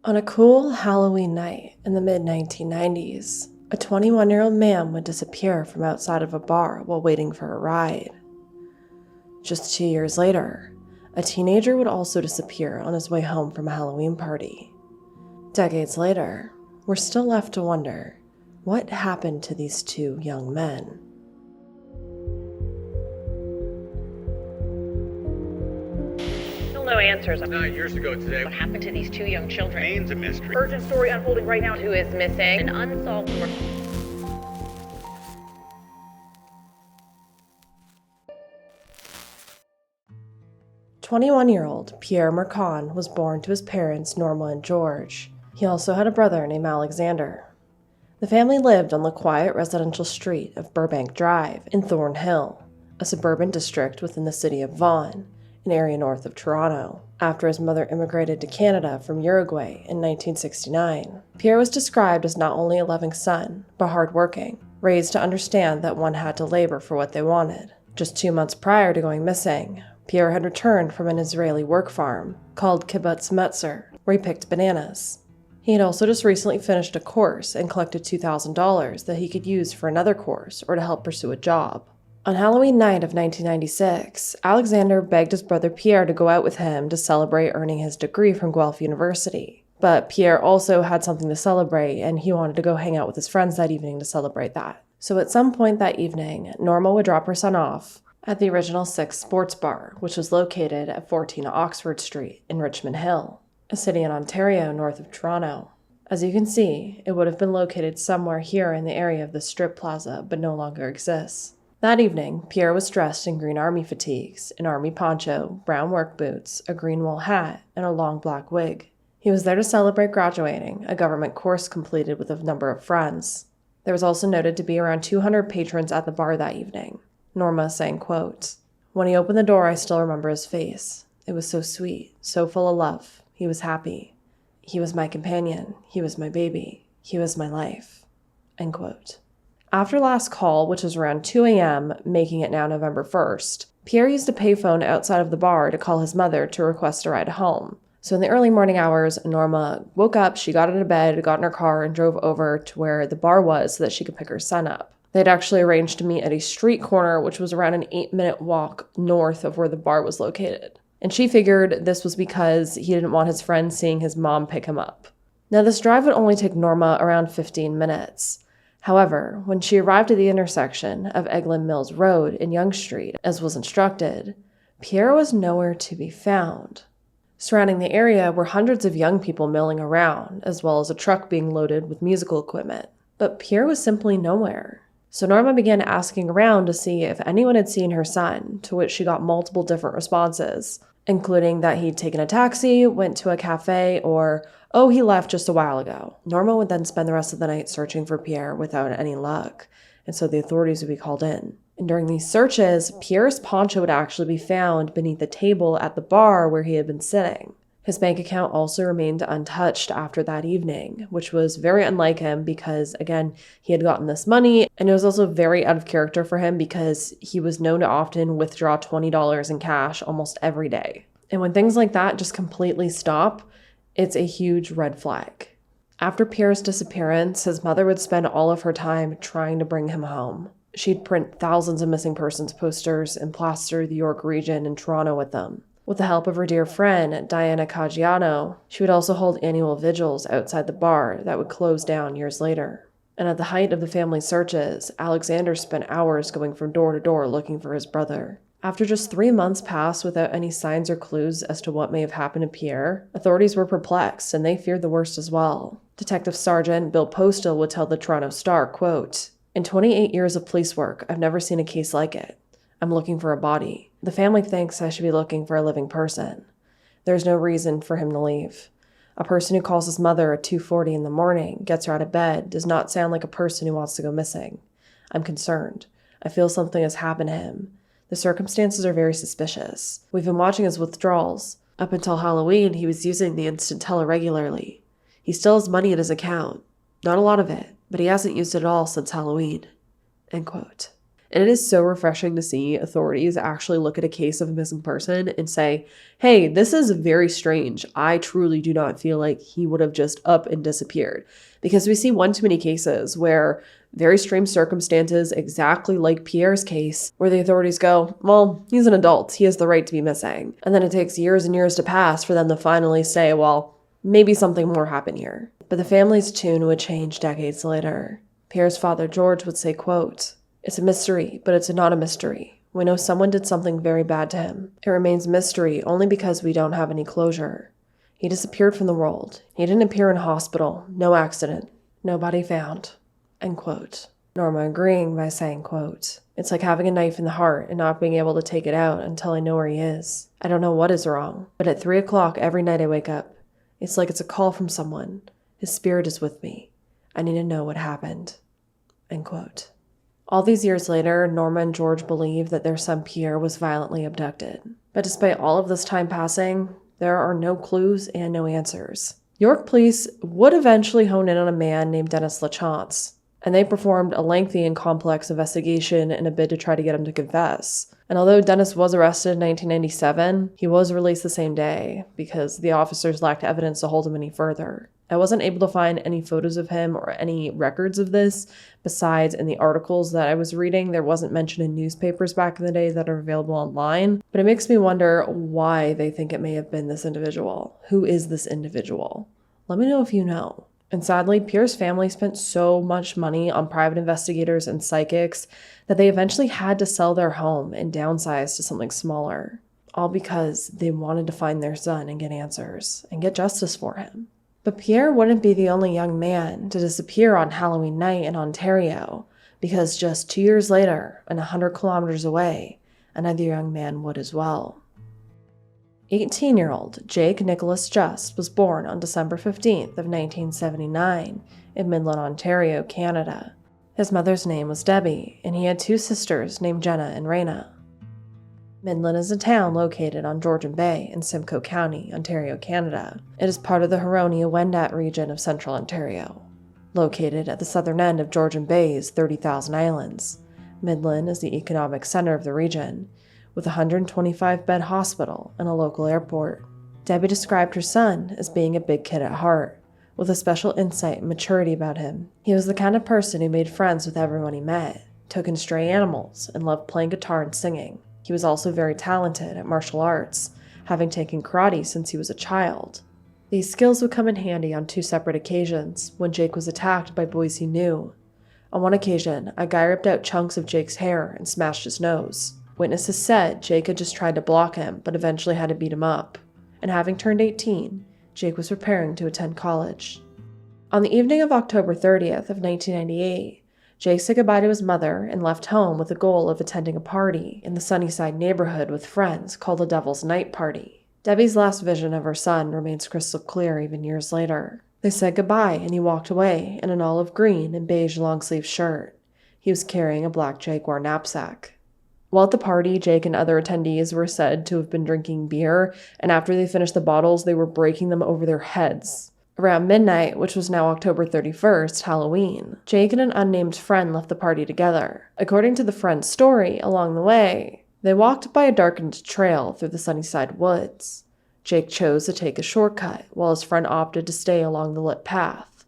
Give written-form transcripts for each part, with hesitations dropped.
On a cool Halloween night in the mid-1990s, a 21-year-old man would disappear from outside of a bar while waiting for a ride. Just 2 years later, a teenager would also disappear on his way home from a Halloween party. Decades later, we're still left to wonder, what happened to these two young men? No answers. 9 years ago today. What happened to these two young children? Remains a mystery. Urgent story unfolding right now. Who is missing? An unsolved murder. "21-year-old Pierre Mercon was born to his parents Norma and George. He also had a brother named Alexander. The family lived on the quiet residential street of Burbank Drive in Thornhill, a suburban district within the city of Vaughan, an area north of Toronto. After his mother immigrated to Canada from Uruguay in 1969, Pierre was described as not only a loving son, but hardworking, raised to understand that one had to labor for what they wanted. Just 2 months prior to going missing, Pierre had returned from an Israeli work farm called Kibbutz Metzer, where he picked bananas. He had also just recently finished a course and collected $2,000 that he could use for another course or to help pursue a job. On Halloween night of 1996, Alexander begged his brother Pierre to go out with him to celebrate earning his degree from Guelph University. But Pierre also had something to celebrate, and he wanted to go hang out with his friends that evening to celebrate that. So at some point that evening, Norma would drop her son off at the Original Six Sports Bar, which was located at 14 Oxford Street in Richmond Hill, a city in Ontario north of Toronto. As you can see, it would have been located somewhere here in the area of the Strip Plaza, but no longer exists. That evening, Pierre was dressed in green army fatigues, an army poncho, brown work boots, a green wool hat, and a long black wig. He was there to celebrate graduating, a government course completed with a number of friends. There was also noted to be around 200 patrons at the bar that evening. Norma saying, quote, "When he opened the door, I still remember his face. It was so sweet, so full of love. He was happy. He was my companion. He was my baby. He was my life." End quote. After last call, which was around 2 a.m., making it now November 1st, Pierre used a payphone outside of the bar to call his mother to request a ride home. So in the early morning hours, Norma woke up, she got out of bed, got in her car, and drove over to where the bar was so that she could pick her son up. They'd actually arranged to meet at a street corner, which was around an 8-minute walk north of where the bar was located. And she figured this was because he didn't want his friend seeing his mom pick him up. Now, this drive would only take Norma around 15 minutes. However, when she arrived at the intersection of Eglin Mills Road and Yonge Street, as was instructed, Pierre was nowhere to be found. Surrounding the area were hundreds of young people milling around, as well as a truck being loaded with musical equipment. But Pierre was simply nowhere. So Norma began asking around to see if anyone had seen her son, to which she got multiple different responses, including that he'd taken a taxi, went to a cafe, or, "Oh, he left just a while ago." Norma would then spend the rest of the night searching for Pierre without any luck, and so the authorities would be called in. And during these searches, Pierre's poncho would actually be found beneath the table at the bar where he had been sitting. His bank account also remained untouched after that evening, which was very unlike him because, again, he had gotten this money, and it was also very out of character for him because he was known to often withdraw $20 in cash almost every day. And when things like that just completely stop, it's a huge red flag. After Pierre's disappearance, his mother would spend all of her time trying to bring him home. She'd print thousands of missing persons posters and plaster the York region and Toronto with them. With the help of her dear friend, Diana Caggiano, she would also hold annual vigils outside the bar that would close down years later. And at the height of the family's searches, Alexander spent hours going from door to door looking for his brother. After just 3 months passed without any signs or clues as to what may have happened to Pierre, authorities were perplexed and they feared the worst as well. Detective Sergeant Bill Postal would tell the Toronto Star, quote, "In 28 years of police work, I've never seen a case like it. I'm looking for a body. The family thinks I should be looking for a living person. There's no reason for him to leave. A person who calls his mother at 2:40 in the morning, gets her out of bed, does not sound like a person who wants to go missing. I'm concerned. I feel something has happened to him. The circumstances are very suspicious. We've been watching his withdrawals. Up until Halloween, he was using the instant teller regularly. He still has money in his account. Not a lot of it, but he hasn't used it all since Halloween." End quote. And it is so refreshing to see authorities actually look at a case of a missing person and say, hey, this is very strange. I truly do not feel like he would have just up and disappeared. Because we see one too many cases where very strange circumstances, exactly like Pierre's case, where the authorities go, well, he's an adult. He has the right to be missing. And then it takes years and years to pass for them to finally say, well, maybe something more happened here. But the family's tune would change decades later. Pierre's father, George, would say, quote, "It's a mystery, but it's not a mystery. We know someone did something very bad to him. It remains mystery only because we don't have any closure. He disappeared from the world. He didn't appear in a hospital. No accident. Nobody found." End quote. Norma agreeing by saying, quote, "It's like having a knife in the heart and not being able to take it out until I know where he is. I don't know what is wrong, but at 3 o'clock every night I wake up. It's like it's a call from someone. His spirit is with me. I need to know what happened." End quote. All these years later, Norma and George believe that their son Pierre was violently abducted. But despite all of this time passing, there are no clues and no answers. York police would eventually hone in on a man named Dennis LaChance, and they performed a lengthy and complex investigation in a bid to try to get him to confess. And although Dennis was arrested in 1997, he was released the same day because the officers lacked evidence to hold him any further. I wasn't able to find any photos of him or any records of this. Besides, in the articles that I was reading, there wasn't mention in newspapers back in the day that are available online. But it makes me wonder why they think it may have been this individual. Who is this individual? Let me know if you know. And sadly, Pierre's family spent so much money on private investigators and psychics that they eventually had to sell their home and downsize to something smaller. All because they wanted to find their son and get answers and get justice for him. But Pierre wouldn't be the only young man to disappear on Halloween night in Ontario, because just 2 years later, and 100 kilometers away, another young man would as well. 18-year-old Jake Nicholas Just was born on December 15th of 1979 in Midland, Ontario, Canada. His mother's name was Debbie, and he had 2 sisters named Jenna and Raina. Midland is a town located on Georgian Bay in Simcoe County, Ontario, Canada. It is part of the Huronia-Wendat region of central Ontario. Located at the southern end of Georgian Bay's 30,000 islands, Midland is the economic center of the region, with a 125-bed hospital and a local airport. Debbie described her son as being a big kid at heart, with a special insight and maturity about him. He was the kind of person who made friends with everyone he met, took in stray animals, and loved playing guitar and singing. He was also very talented at martial arts, having taken karate since he was a child. These skills would come in handy on 2 separate occasions when Jake was attacked by boys he knew. On one occasion, a guy ripped out chunks of Jake's hair and smashed his nose. Witnesses said Jake had just tried to block him, but eventually had to beat him up. And having turned 18, Jake was preparing to attend college. On the evening of October 30th of 1998, Jake said goodbye to his mother and left home with the goal of attending a party in the Sunnyside neighborhood with friends called the Devil's Night Party. Debbie's last vision of her son remains crystal clear even years later. They said goodbye and he walked away in an olive green and beige long-sleeve shirt. He was carrying a black Jaguar knapsack. While at the party, Jake and other attendees were said to have been drinking beer, and after they finished the bottles, they were breaking them over their heads. Around midnight, which was now October 31st, Halloween, Jake and an unnamed friend left the party together. According to the friend's story, along the way, they walked by a darkened trail through the Sunnyside woods. Jake chose to take a shortcut, while his friend opted to stay along the lit path.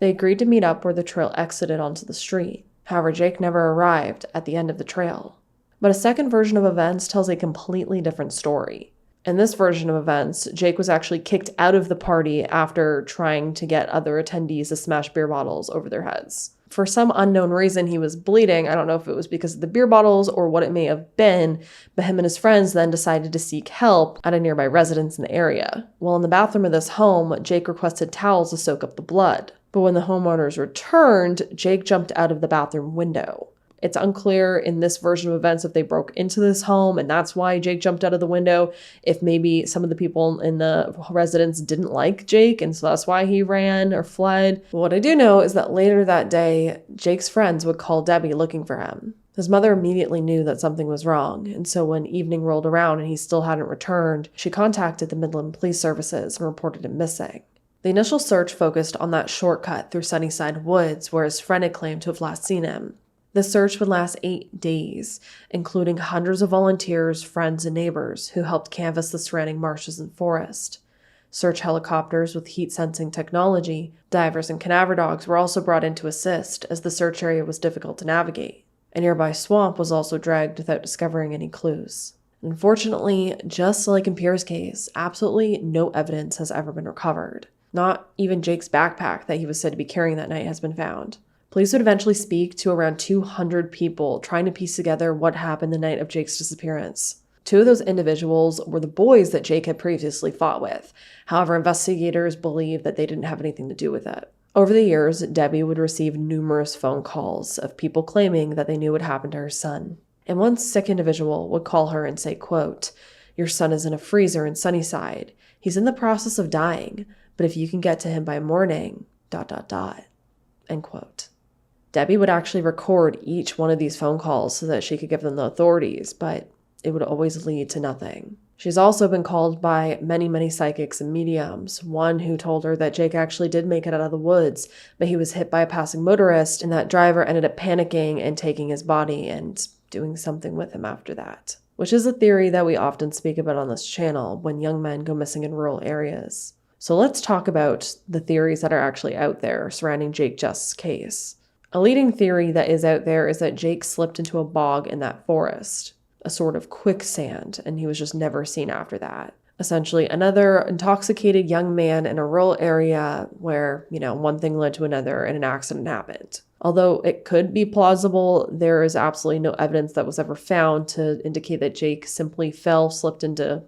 They agreed to meet up where the trail exited onto the street. However, Jake never arrived at the end of the trail. But a second version of events tells a completely different story. In this version of events, Jake was actually kicked out of the party after trying to get other attendees to smash beer bottles over their heads. For some unknown reason, he was bleeding. I don't know if it was because of the beer bottles or what it may have been, but him and his friends then decided to seek help at a nearby residence in the area. While in the bathroom of this home, Jake requested towels to soak up the blood. But when the homeowners returned, Jake jumped out of the bathroom window. It's unclear in this version of events if they broke into this home and that's why Jake jumped out of the window, if maybe some of the people in the residence didn't like Jake and so that's why he ran or fled. But what I do know is that later that day, Jake's friends would call Debbie looking for him. His mother immediately knew that something was wrong, and so when evening rolled around and he still hadn't returned, she contacted the Midland Police Services and reported him missing. The initial search focused on that shortcut through Sunnyside Woods where his friend had claimed to have last seen him. The search would last 8 days, including hundreds of volunteers, friends, and neighbors who helped canvass the surrounding marshes and forest. Search helicopters with heat-sensing technology, divers, and cadaver dogs were also brought in to assist, as the search area was difficult to navigate. A nearby swamp was also dragged without discovering any clues. Unfortunately, just like in Pierre's case, absolutely no evidence has ever been recovered. Not even Jake's backpack that he was said to be carrying that night has been found. Police would eventually speak to around 200 people trying to piece together what happened the night of Jake's disappearance. 2 of those individuals were the boys that Jake had previously fought with. However, investigators believe that they didn't have anything to do with it. Over the years, Debbie would receive numerous phone calls of people claiming that they knew what happened to her son. And one sick individual would call her and say, quote, "Your son is in a freezer in Sunnyside. He's in the process of dying, but if you can get to him by morning, ... end quote. Debbie would actually record each one of these phone calls so that she could give them the authorities, but it would always lead to nothing. She's also been called by many psychics and mediums, one who told her that Jake actually did make it out of the woods, but he was hit by a passing motorist, and that driver ended up panicking and taking his body and doing something with him after that, which is a theory that we often speak about on this channel when young men go missing in rural areas. So let's talk about the theories that are actually out there surrounding Jake Just's case. A leading theory that is out there is that Jake slipped into a bog in that forest, a sort of quicksand, and he was just never seen after that. Essentially, another intoxicated young man in a rural area where, one thing led to another and an accident happened. Although it could be plausible, there is absolutely no evidence that was ever found to indicate that Jake simply fell, slipped into,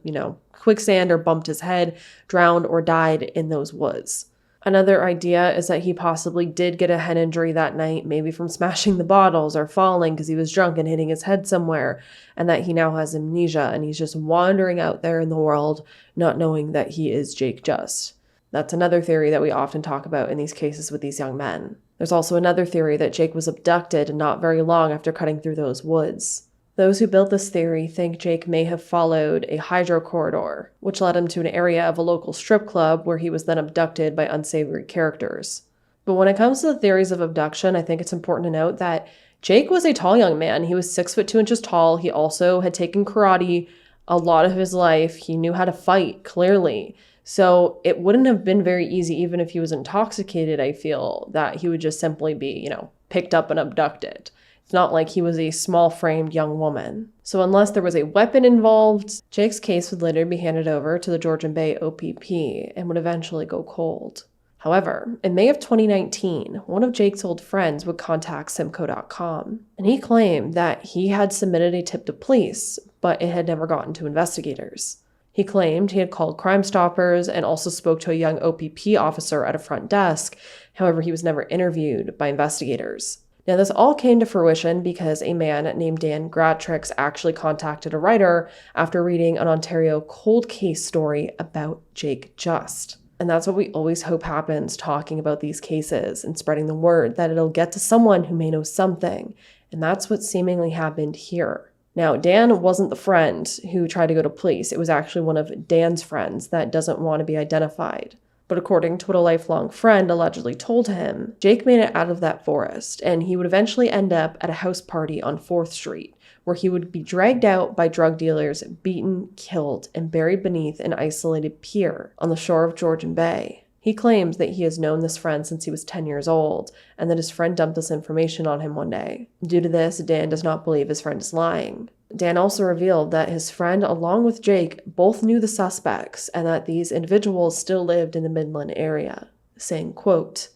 quicksand or bumped his head, drowned, or died in those woods. Another idea is that he possibly did get a head injury that night, maybe from smashing the bottles or falling because he was drunk and hitting his head somewhere, and that he now has amnesia and he's just wandering out there in the world, not knowing that he is Jake Just. That's another theory that we often talk about in these cases with these young men. There's also another theory that Jake was abducted not very long after cutting through those woods. Those who built this theory think Jake may have followed a hydro corridor, which led him to an area of a local strip club where he was then abducted by unsavory characters. But when it comes to the theories of abduction, I think it's important to note that Jake was a tall young man. He was 6'2" tall. He also had taken karate a lot of his life. He knew how to fight, clearly. So it wouldn't have been very easy, even if he was intoxicated, I feel, that he would just simply be, picked up and abducted. It's not like he was a small-framed young woman. So unless there was a weapon involved, Jake's case would later be handed over to the Georgian Bay OPP and would eventually go cold. However, in May of 2019, one of Jake's old friends would contact Simcoe.com, and he claimed that he had submitted a tip to police, but it had never gotten to investigators. He claimed he had called Crime Stoppers and also spoke to a young OPP officer at a front desk. However, he was never interviewed by investigators. Now, this all came to fruition because a man named Dan Gratrix actually contacted a writer after reading an Ontario cold case story about Jake Just. And that's what we always hope happens talking about these cases and spreading the word, that it'll get to someone who may know something. And that's what seemingly happened here. Now, Dan wasn't the friend who tried to go to police. It was actually one of Dan's friends that doesn't want to be identified. But according to what a lifelong friend allegedly told him, Jake made it out of that forest, and he would eventually end up at a house party on 4th Street, where he would be dragged out by drug dealers, beaten, killed, and buried beneath an isolated pier on the shore of Georgian Bay. He claims that he has known this friend since he was 10 years old, and that his friend dumped this information on him one day. Due to this, Dan does not believe his friend is lying. Dan also revealed that his friend, along with Jake, both knew the suspects and that these individuals still lived in the Midland area, saying, quote,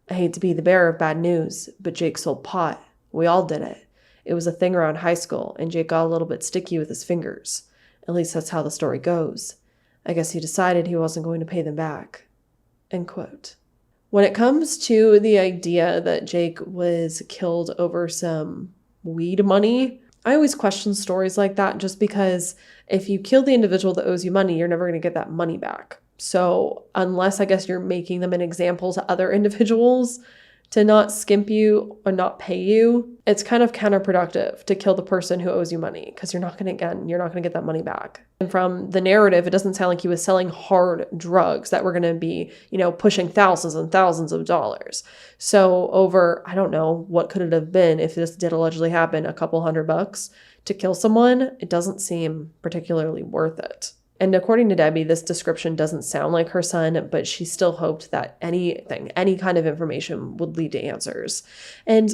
"I hate to be the bearer of bad news, but Jake sold pot. We all did it. It was a thing around high school, and Jake got a little bit sticky with his fingers. At least that's how the story goes. I guess he decided he wasn't going to pay them back." End quote. When it comes to the idea that Jake was killed over some weed money, I always question stories like that, just because if you kill the individual that owes you money, you're never going to get that money back. So unless I guess you're making them an example to other individuals, to not skimp you or not pay you, it's kind of counterproductive to kill the person who owes you money because you're not going to get that money back. And from the narrative, it doesn't sound like he was selling hard drugs that were going to be, pushing thousands and thousands of dollars. So over, I don't know, what could it have been if this did allegedly happen, a couple $100 to kill someone? It doesn't seem particularly worth it. And according to Debbie, this description doesn't sound like her son, but she still hoped that any kind of information would lead to answers. And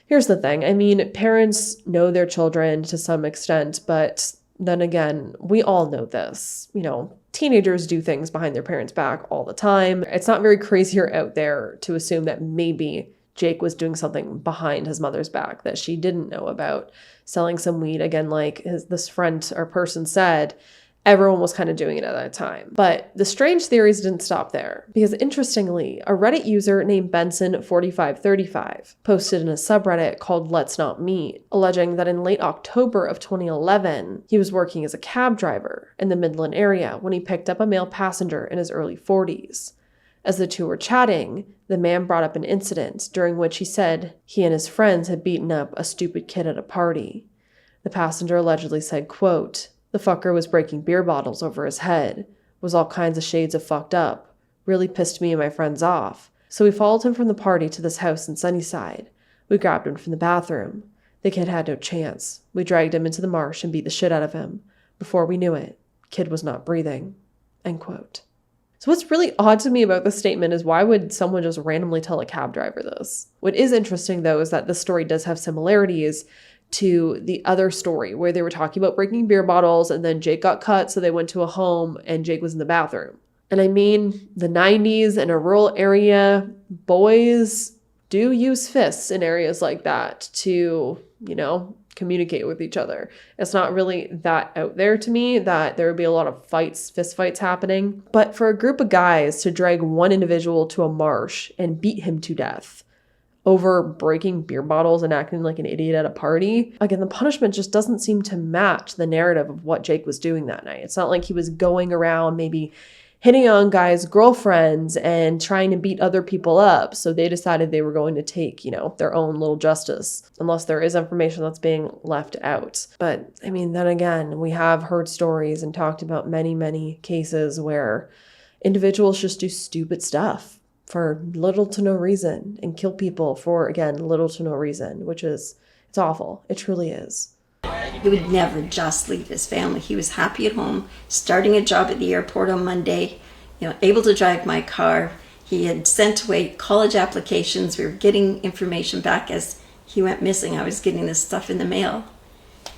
here's the thing. I mean, parents know their children to some extent, but then again, we all know this. Teenagers do things behind their parents' back all the time. It's not very crazy or out there to assume that maybe Jake was doing something behind his mother's back that she didn't know about, selling some weed. Again, like this friend or person said, everyone was kind of doing it at that time. But the strange theories didn't stop there, because interestingly, a Reddit user named Benson4535 posted in a subreddit called Let's Not Meet, alleging that in late October of 2011, he was working as a cab driver in the Midland area when he picked up a male passenger in his early 40s. As the two were chatting, the man brought up an incident during which he said he and his friends had beaten up a stupid kid at a party. The passenger allegedly said, quote, "The fucker was breaking beer bottles over his head, was all kinds of shades of fucked up, really pissed me and my friends off. So we followed him from the party to this house in Sunnyside. We grabbed him from the bathroom. The kid had no chance. We dragged him into the marsh and beat the shit out of him. Before we knew it, kid was not breathing." End quote. So what's really odd to me about this statement is, why would someone just randomly tell a cab driver this? What is interesting, though, is that this story does have similarities to the other story where they were talking about breaking beer bottles and then Jake got cut, so they went to a home and Jake was in the bathroom. And I mean, the 90s in a rural area, boys do use fists in areas like that to, communicate with each other. It's not really that out there to me that there would be a lot of fist fights happening. But for a group of guys to drag one individual to a marsh and beat him to death over breaking beer bottles and acting like an idiot at a party, again, the punishment just doesn't seem to match the narrative of what Jake was doing that night. It's not like he was going around maybe hitting on guys' girlfriends and trying to beat other people up. So they decided they were going to take, their own little justice, unless there is information that's being left out. But I mean, then again, we have heard stories and talked about many, many cases where individuals just do stupid stuff for little to no reason and kill people for, again, little to no reason, it's awful. It truly is. He would never just leave his family. He was happy at home, starting a job at the airport on Monday, able to drive my car. He had sent away college applications. We were getting information back as he went missing. I was getting this stuff in the mail.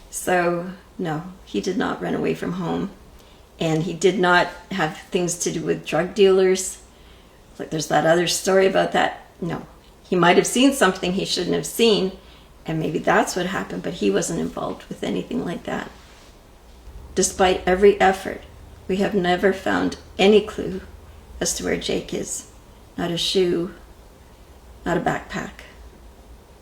So, no, he did not run away from home. And he did not have things to do with drug dealers. Like there's that other story about that. No, he might have seen something he shouldn't have seen, and maybe that's what happened, but he wasn't involved with anything like that. Despite every effort, we have never found any clue as to where Jake is. Not a shoe, not a backpack.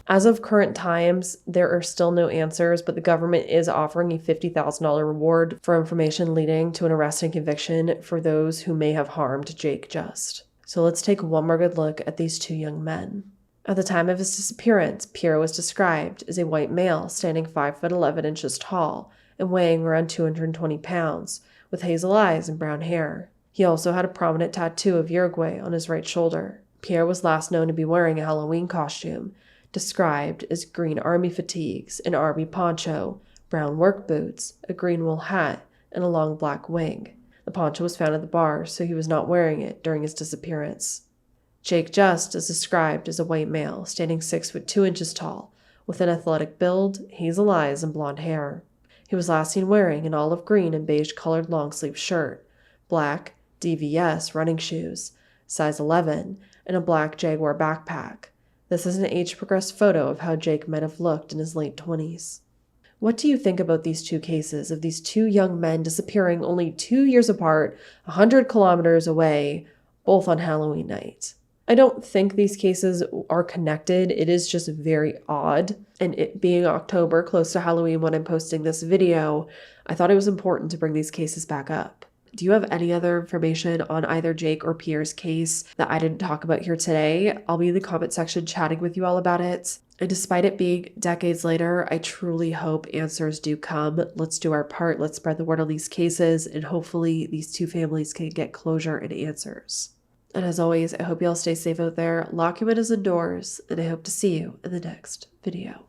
As of current times, there are still no answers, but the government is offering a $50,000 reward for information leading to an arrest and conviction for those who may have harmed Jake Just. So let's take one more good look at these two young men. At the time of his disappearance, Pierre was described as a white male standing 5'11" tall and weighing around 220 pounds, with hazel eyes and brown hair. He also had a prominent tattoo of Uruguay on his right shoulder. Pierre was last known to be wearing a Halloween costume, described as green army fatigues, an army poncho, brown work boots, a green wool hat, and a long black wig. The poncho was found at the bar, so he was not wearing it during his disappearance. Jake Just is described as a white male, standing 6'2" tall, with an athletic build, hazel eyes, and blonde hair. He was last seen wearing an olive green and beige-colored long-sleeve shirt, black DVS running shoes, size 11, and a black Jaguar backpack. This is an age-progressed photo of how Jake might have looked in his late 20s. What do you think about these two cases of these two young men disappearing only 2 years apart, 100 kilometers away, both on Halloween night? I don't think these cases are connected. It is just very odd. And it being October, close to Halloween when I'm posting this video, I thought it was important to bring these cases back up. Do you have any other information on either Jake or Pierre's case that I didn't talk about here today? I'll be in the comment section chatting with you all about it. And despite it being decades later, I truly hope answers do come. Let's do our part. Let's spread the word on these cases, and hopefully these two families can get closure and answers. And as always, I hope you all stay safe out there, lock your windows indoors, and I hope to see you in the next video.